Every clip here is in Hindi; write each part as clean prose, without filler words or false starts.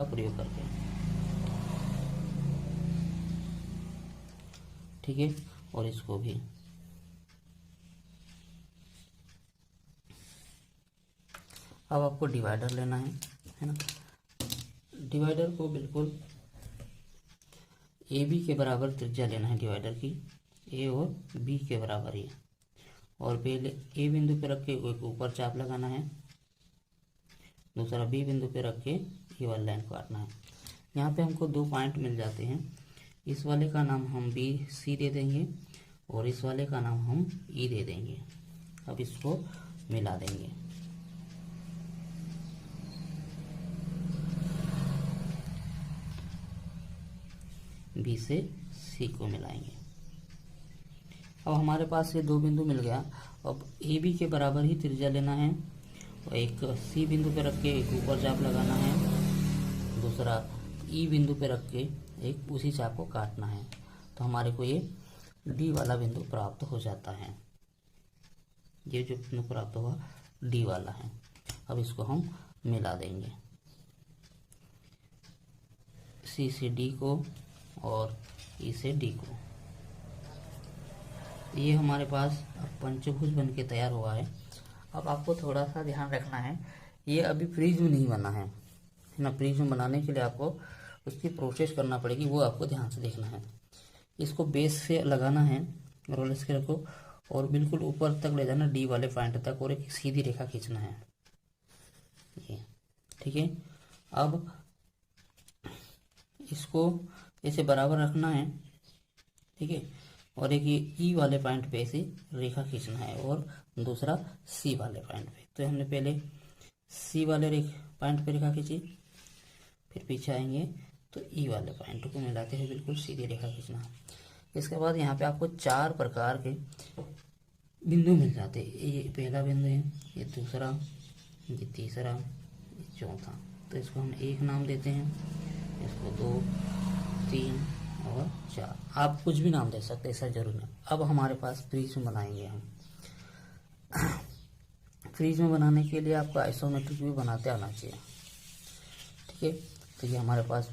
प्रयोग करके। ठीक है, और इसको भी। अब आपको डिवाइडर लेना है ना। डिवाइडर को बिल्कुल ए बी के बराबर त्रिज्या लेना है डिवाइडर की, ए और बी के बराबर ही। और पहले ए बिंदु पे रख के एक ऊपर चाप लगाना है, दूसरा बी बिंदु पे रख के ये वाली लाइन काटना है। यहाँ पे हमको 2 पॉइंट मिल जाते हैं। इस वाले का नाम हम बी सी दे देंगे और इस वाले का नाम हम ई दे देंगे। अब इसको मिला देंगे। बी से सी को मिलाएंगे। अब हमारे पास ये 2 बिंदु मिल गया। अब ए बी के बराबर ही त्रिज्या लेना है और एक सी बिंदु पे रख के एक ऊपर चाप लगाना है, दूसरा ई बिंदु पे रख के एक उसी चाप को काटना है। तो हमारे को ये डी वाला बिंदु प्राप्त हो जाता है। ये जो बिंदु प्राप्त हुआ डी वाला है। अब इसको हम मिला देंगे, सी से डी को और ई से डी को। ये हमारे पास अब पंचभुज बन के तैयार हुआ है। अब आपको थोड़ा सा ध्यान रखना है, ये अभी प्रिज्म नहीं बना है ना। प्रिज्म बनाने के लिए आपको उसकी प्रोसेस करना पड़ेगी, वो आपको ध्यान से देखना है। इसको बेस से लगाना है रोलर स्केल को और बिल्कुल ऊपर तक ले जाना डी वाले पॉइंट तक और एक सीधी रेखा खींचना है ये। ठीक है, अब इसको ऐसे बराबर रखना है। ठीक है, और एक ये ई वाले पॉइंट पे ऐसे रेखा खींचना है और दूसरा सी वाले पॉइंट पे। तो हमने पहले सी वाले पॉइंट पे रेखा खींची, फिर पीछे आएंगे तो ई वाले पॉइंट को मिलाते हुए बिल्कुल सीधी रेखा खींचना। इसके बाद यहाँ पे आपको 4 प्रकार के बिंदु मिल जाते हैं। ये पहला बिंदु है, ये दूसरा, ये तीसरा, ये चौथा। तो इसको हम 1 नाम देते हैं, इसको 2, 3 और 4। आप कुछ भी नाम दे सकते, ऐसा जरूर नहीं। अब हमारे पास प्रिज्म बनाएंगे हम। प्रिज्म बनाने के लिए आपको आइसोमेट्रिक भी बनाते आना चाहिए। ठीक है, तो ये हमारे पास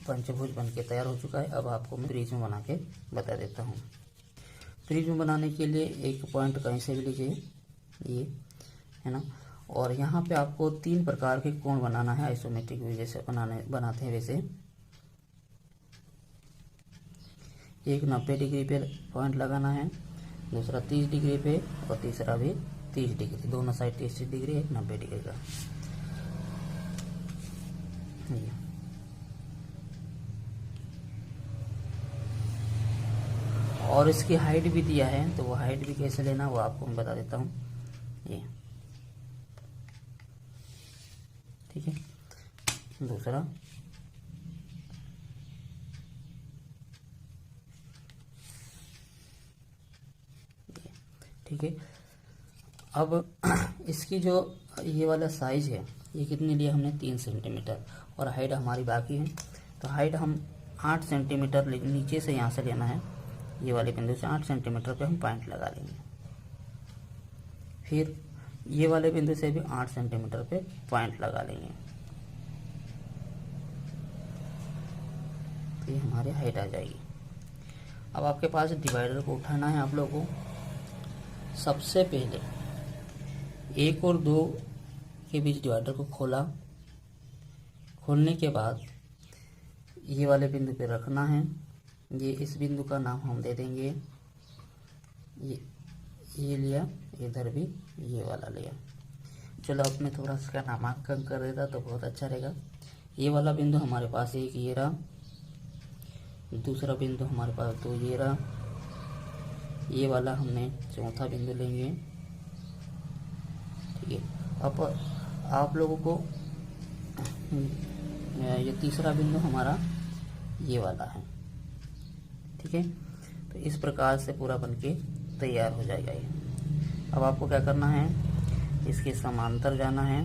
पंचभुज बन के तैयार हो चुका है। अब आपको मैं प्रिज्म बना के बता देता हूँ। प्रिज्म बनाने के लिए एक पॉइंट कहीं से भी लीजिए, ये है ना। और यहाँ पे आपको 3 प्रकार के कोण बनाना है आइसोमेट्रिक व्यू जैसे बनाते हैं वैसे। एक 90 डिग्री पे पॉइंट लगाना है, दूसरा 30 डिग्री पे और तीसरा भी 30 डिग्री। दोनों साइड 30 डिग्री, एक 90 डिग्री का। और इसकी हाइट भी दिया है, तो वो हाइट भी कैसे लेना वो आपको मैं बता देता हूँ ये। ठीक है, दूसरा ठीक है। अब इसकी जो ये वाला साइज है ये कितने लिए हमने 3 सेंटीमीटर और हाइट हमारी बाकी है। तो हाइट हम 8 सेंटीमीटर नीचे से यहाँ से लेना है, ये वाले बिंदु से 8 सेंटीमीटर पे हम पॉइंट लगा लेंगे। फिर ये वाले बिंदु से भी 8 सेंटीमीटर पे पॉइंट लगा लेंगे। तो ये हमारी हाइट आ जाएगी। अब आपके पास डिवाइडर को उठाना है आप लोगों को। सबसे पहले 1 और 2 के बीच डिवाइडर को खोला, खोलने के बाद ये वाले बिंदु पे रखना है। ये इस बिंदु का नाम हम दे देंगे, ये लिया, इधर भी ये वाला लिया। चलो अब मैं थोड़ा सा नामांकन कर देता तो बहुत अच्छा रहेगा। ये वाला बिंदु हमारे पास एक ये रहा, दूसरा बिंदु हमारे पास 2 ये रहा, ये वाला हमने चौथा बिंदु लेंगे। ठीक है, अब आप लोगों को ये तीसरा बिंदु हमारा ये वाला है। ठीक है, तो इस प्रकार से पूरा बनके तैयार हो जाएगा ये। अब आपको क्या करना है, इसके समांतर जाना है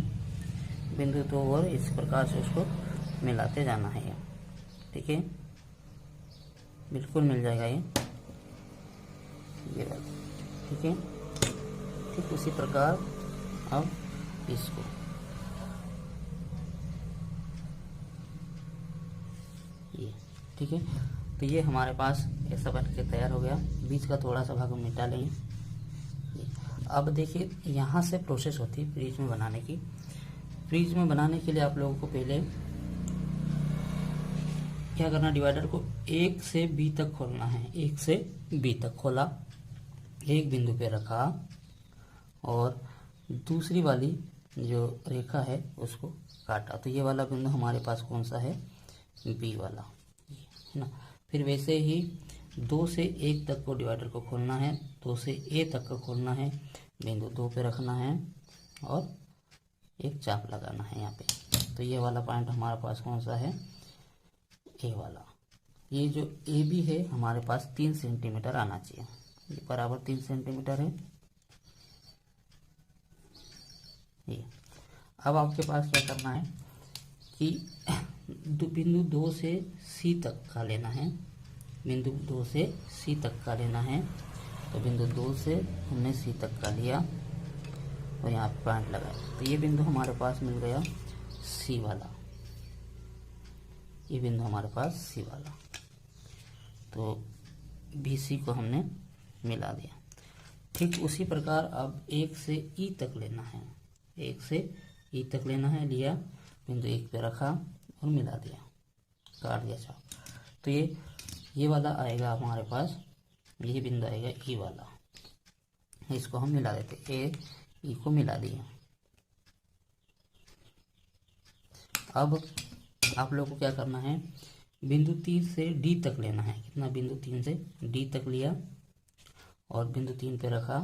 बिंदु 2 और इस प्रकार से उसको मिलाते जाना है ये। ठीक है, बिल्कुल मिल जाएगा ये वाला। ठीक है, ठीक उसी प्रकार अब इसको ठीक है। तो ये हमारे पास ऐसा बन के तैयार हो गया। बीच का थोड़ा सा भाग हम मिटा लेंगे। अब देखिए यहाँ से प्रोसेस होती है फ्रीज में बनाने की। फ्रीज में बनाने के लिए आप लोगों को पहले क्या करना, डिवाइडर को 1 से B तक खोलना है। 1 से B तक खोला, एक बिंदु पे रखा और दूसरी वाली जो रेखा है उसको काटा। तो ये वाला बिंदु हमारे पास कौन सा है, B वाला, है ना। फिर वैसे ही 2 से 1 तक को डिवाइडर को खोलना है, 2 से A तक का खोलना है, बिंदु 2 पे रखना है और एक चाप लगाना है यहाँ पे। तो ये वाला पॉइंट हमारे पास कौन सा है, A वाला। ये जो AB है हमारे पास 3 सेंटीमीटर आना चाहिए। ये बराबर 3 सेंटीमीटर है ये। अब आपके पास क्या करना है कि बिंदु 2 से C तक का लेना है, बिंदु 2 से C तक का लेना है। तो बिंदु 2 से हमने C तक का लिया और यहाँ पे पॉइंट लगाया। तो ये बिंदु हमारे पास मिल गया C वाला, ये बिंदु हमारे पास C वाला। तो BC को हमने मिला दिया। ठीक उसी प्रकार अब 1 से E तक लेना है, 1 से E तक लेना है, लिया, बिंदु 1 पे रखा और मिला दिया, काट दिया चाप। तो ये वाला आएगा हमारे पास, ये बिंदु आएगा E वाला। इसको हम मिला देते, A E को मिला दिया। अब आप लोग को क्या करना है, बिंदु 3 से D तक लेना है। कितना, बिंदु 3 से D तक लिया और बिंदु 3 पे रखा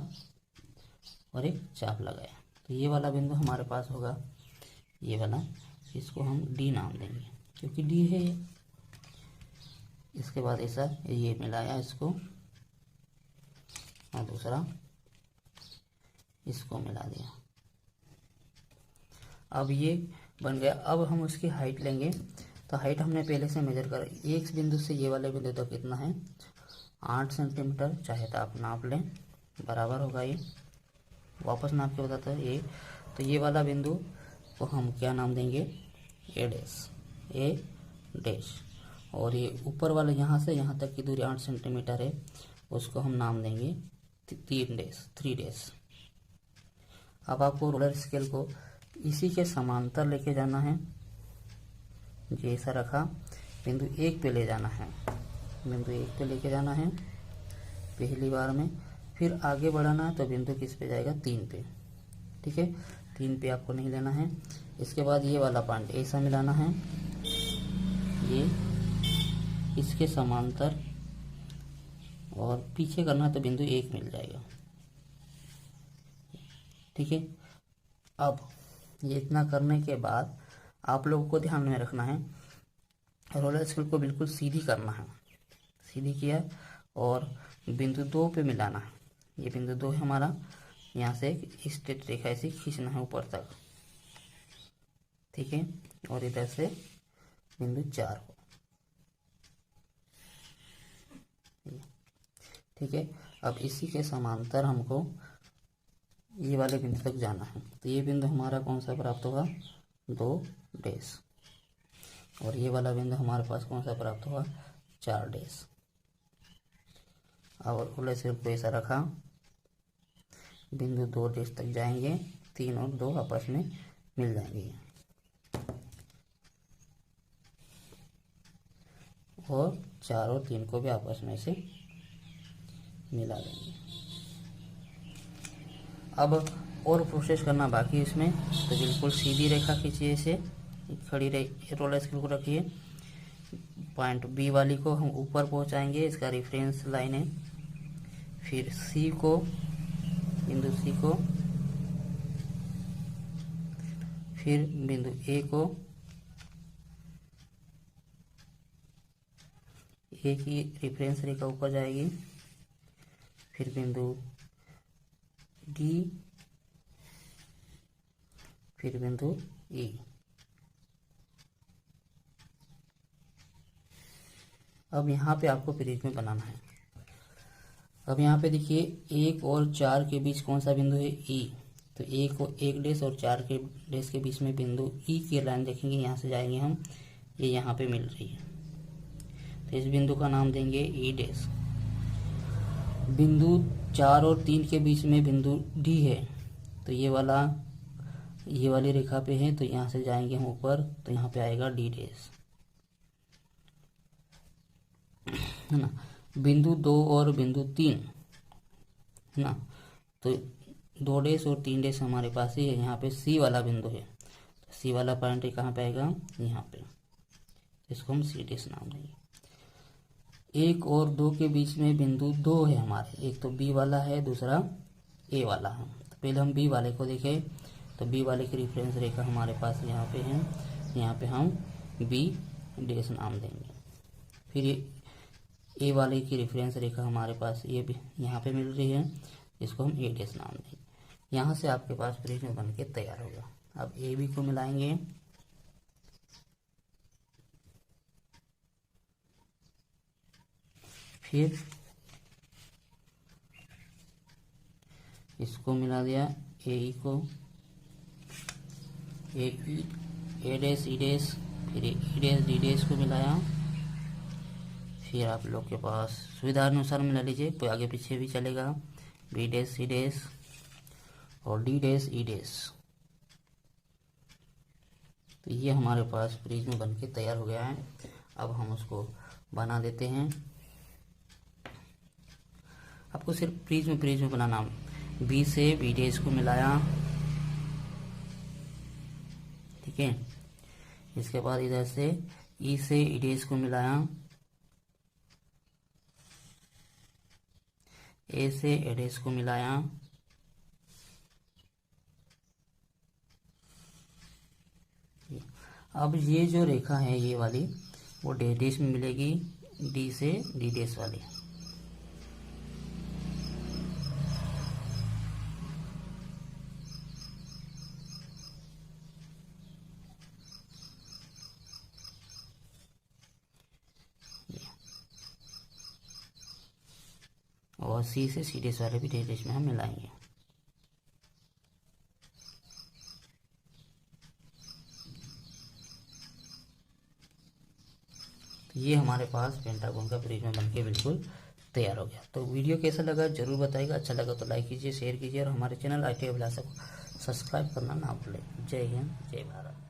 और एक चाप लगाया। तो ये वाला बिंदु हमारे पास होगा ये वाला, इसको हम D नाम देंगे क्योंकि D है ये। इसके बाद ऐसा ये मिलाया इसको और दूसरा इसको मिला दिया। अब ये बन गया। अब हम उसकी हाइट लेंगे। तो हाइट हमने पहले से मेजर कर, एक बिंदु से ये वाले बिंदु तक कितना है, 8 सेंटीमीटर। चाहे तो आप नाप लें, बराबर होगा ये, वापस नाप के बताता है ये। तो ये वाला बिंदु को हम क्या नाम देंगे, A डैश। और ये ऊपर वाला यहाँ से यहाँ तक की दूरी 8 सेंटीमीटर है, उसको हम नाम देंगे 3 डैश। अब आपको रोलर स्केल को इसी के समांतर लेके जाना है, जैसा रखा, बिंदु 1 पे ले जाना है, बिंदु 1 पे लेके जाना है पहली बार में। फिर आगे बढ़ाना है तो बिंदु किस पे जाएगा, 3 पे। ठीक है, 3 पे आपको नहीं लेना है। इसके बाद ये वाला पॉइंट ऐसा मिलाना है, ये इसके समांतर, और पीछे करना है तो बिंदु 1 मिल जाएगा। ठीक है, अब ये इतना करने के बाद आप लोगों को ध्यान में रखना है, रोलर स्केल को बिल्कुल सीधी करना है। सीधी किया और बिंदु 2 पे मिलाना है। ये बिंदु 2 है हमारा, यहाँ से एक स्ट्रेट रेखा ऐसे खींचना है ऊपर तक। ठीक है, और इधर से बिंदु 4 को। ठीक है, अब इसी के समांतर हमको ये वाले बिंदु तक जाना है। तो ये बिंदु हमारा कौन सा प्राप्त होगा, 2 डैश। और ये वाला बिंदु हमारे पास कौन सा प्राप्त हुआ, 4 डैश। और रोलर स्केल को ऐसा रखा, बिंदु 2 डैश तक जाएंगे, 3 और 2 आपस में मिल जाएंगे और 4 और 3 को भी आपस में से मिला देंगे। अब और प्रोसेस करना बाकी है इसमें। तो बिल्कुल सीधी रेखा खींचिए, इसे खड़ी रही, रोलर स्केल को रखिए, पॉइंट B वाली को हम ऊपर पहुंचाएंगे, इसका रेफरेंस लाइन है। फिर C को, बिंदु C को, फिर बिंदु A को, A की रेफरेंस रेखा ऊपर जाएगी, फिर बिंदु D, फिर बिंदु E। अब यहाँ पे आपको प्रिज्म में बनाना है। अब यहाँ पे देखिए 1 और 4 के बीच कौन सा बिंदु है, E। तो 1 डैश और 4 के डैश के बीच में बिंदु E की लाइन देखेंगे, यहाँ से जाएंगे हम, ये यहाँ पे मिल रही है। तो इस बिंदु का नाम देंगे ई डैश। बिंदु 4 और 3 के बीच में बिंदु डी है, तो ये वाली रेखा पे है, तो यहाँ से जाएंगे हम ऊपर, तो यहाँ पे आएगा डी डैश, है ना। बिंदु 2 और बिंदु 3, है ना, तो 2 डैश और 3 डैश हमारे पास ही है। यहाँ पे सी वाला बिंदु है, तो सी वाला पॉइंट कहाँ पे आएगा, यहाँ पे, इसको हम सी डैश नाम देंगे। 1 और 2 के बीच में बिंदु 2 है हमारे, एक तो बी वाला है, दूसरा ए वाला है। तो पहले हम बी वाले को देखें, तो बी वाले की रेफरेंस रेखा हमारे पास यहाँ पे है, यहाँ पे हम बी डैश नाम देंगे। फिर ये ए वाले की रेफरेंस रेखा हमारे पास ये भी यहाँ पे मिल रही है, इसको हम ए डैश नाम देंगे। यहाँ से आपके पास प्रिज्म बन के तैयार होगा। अब ए बी को मिलाएंगे, फिर इसको मिला दिया ए ई को, ए डैश ई डैश, फिर ई डैश डी डैश को मिलाया। फिर आप लोग के पास सुविधा अनुसार मिला लीजिए, कोई आगे पीछे भी चलेगा। बी डैश सी डैश और डी डैश ई डैश। तो ये हमारे पास प्रिज्म बन के तैयार हो गया है। अब हम उसको बना देते हैं। आपको सिर्फ प्रिज्म बनाना, बी से बी डैश को मिलाया, ठीक है। इसके बाद इधर से ई से ई डैश को मिलाया, ए से ए डैश को मिलाया, अब ये जो रेखा है ये वाली, वो डी डैश में मिलेगी, डी से डी डैश वाली। और सी से सी डैश वाले भी डी डैश में हम मिलाएंगे। तो ये हमारे पास पेंटागन का प्रिज्म बनके बिल्कुल तैयार हो गया। तो वीडियो कैसा लगा जरूर बताइएगा। अच्छा लगा तो लाइक कीजिए, शेयर कीजिए और हमारे चैनल IIT अभिलाषा को सब्सक्राइब करना ना भूलें। जय हिंद, जय भारत।